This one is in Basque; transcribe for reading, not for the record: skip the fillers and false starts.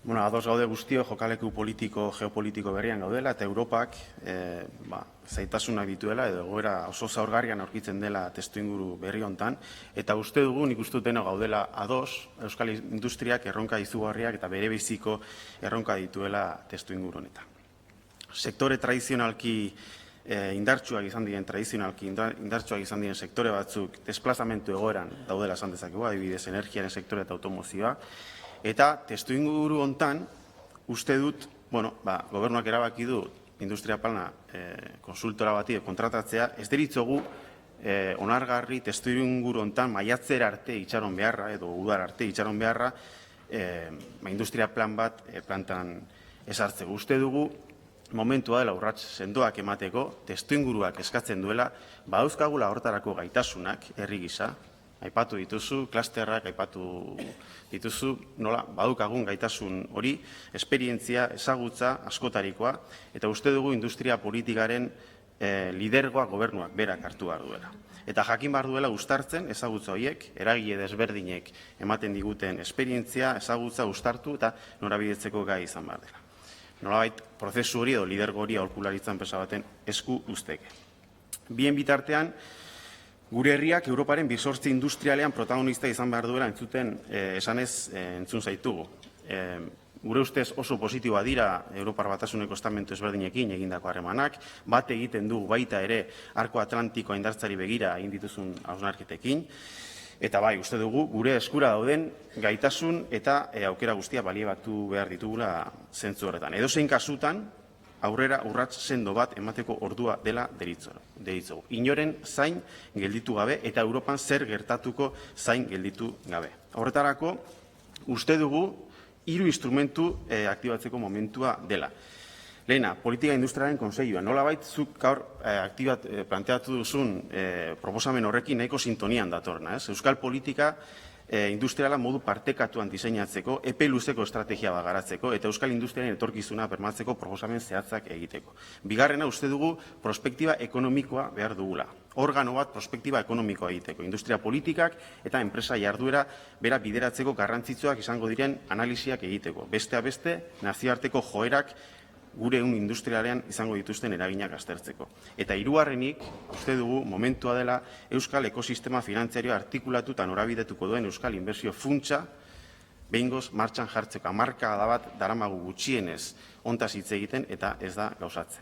Ados gaude guztio jokaleku politiko, geopolitiko berrian gaudela eta Europak zaitasunak dituela edo egoera oso zaurgarrian aurkitzen dela testuinguru berri hontan eta uste dugu nik uste dut gaudela ados euskal industriak erronka izugarriak eta bere biziko erronka dituela testuinguru honetan. Sektore tradizionalki indartsuak izan diren sektore batzuk desplazamentu egoeran daudela esan dezakegu, adibidez energiaren sektore eta automozioa. Eta testuinguru hontan, uste dut, gobernuak erabaki du industria plana konsultora bati kontratatzea, ez deritzogu onargarri testuinguru hontan maiatzera arte itxaron beharra, edo udara arte itxaron beharra, industria plan bat plantan ezartzeko. Uste dugu, momentua dela urrats sendoak emateko, testuinguruak eskatzen duela, badauzkagula hortarako gaitasunak, herri gisa, aipatu dituzu, klasterrak aipatu dituzu, nola, badukagun gaitasun hori, esperientzia, ezagutza, askotarikoa, eta uste dugu industria politikaren lidergoa gobernuak berak hartu behar duela. Eta jakin behar duela uztartzen ezagutza horiek, eragile desberdinek ematen diguten esperientzia, ezagutza uztartu eta norabidetzeko gai izan behar dela. Nolabait, prozesu hori edo lidergo hori aholkularitzan enpresa baten esku uzteke. Bien bitartean, gure herriak Europaren bizortzi industrialean protagonista izan behar duela esanez entzun zaitugu. Gure ustez oso positiboa dira Europar Batasuneko estamentu ezberdinekin egindako harremanak, bat egiten du baita ere Arko Atlantikoa indartzari begira egin dituzun hausnarketekin, eta bai, uste dugu gure eskura dauden gaitasun eta aukera guztia baliabatu behar ditugula zentzu horretan. Edozein kasutan, aurrera urrats sendo bat emateko ordua dela deritzogu. Inoren zain gelditu gabe eta Europan zer gertatuko zain gelditu gabe. Horretarako, uste dugu 3 instrumentu aktibatzeko momentua dela. Lehena, politika industrialen konseilua. Nolabait zuk gaur planteatu duzun proposamen horrekin nahiko sintonian datorna. Euskal politika industriala modu partekatuan diseinatzeko, epe luzeko estrategia bat garatzeko eta euskal industriaren etorkizuna bermatzeko proposamen zehatzak egiteko. Bigarrena, uste dugu prospektiba ekonomikoa behar dugula. Organo bat prospektiba ekonomikoa egiteko. Industria politikak eta enpresa jarduera bera bideratzeko garrantzitsuak izango diren analisiak egiteko. Besteak beste, nazioarteko joerak gure industrialean izango dituzten eraginak aztertzeko. Eta hirugarrenik, uste dugu, momentua dela euskal ekosistema finantzarioa artikulatu eta norabidetuko duen euskal inbertsio funtsa behingoz martxan jartzeko. Hamarkada bat daramagu gutxienez hontaz hitz egiten eta ez da gauzatzen.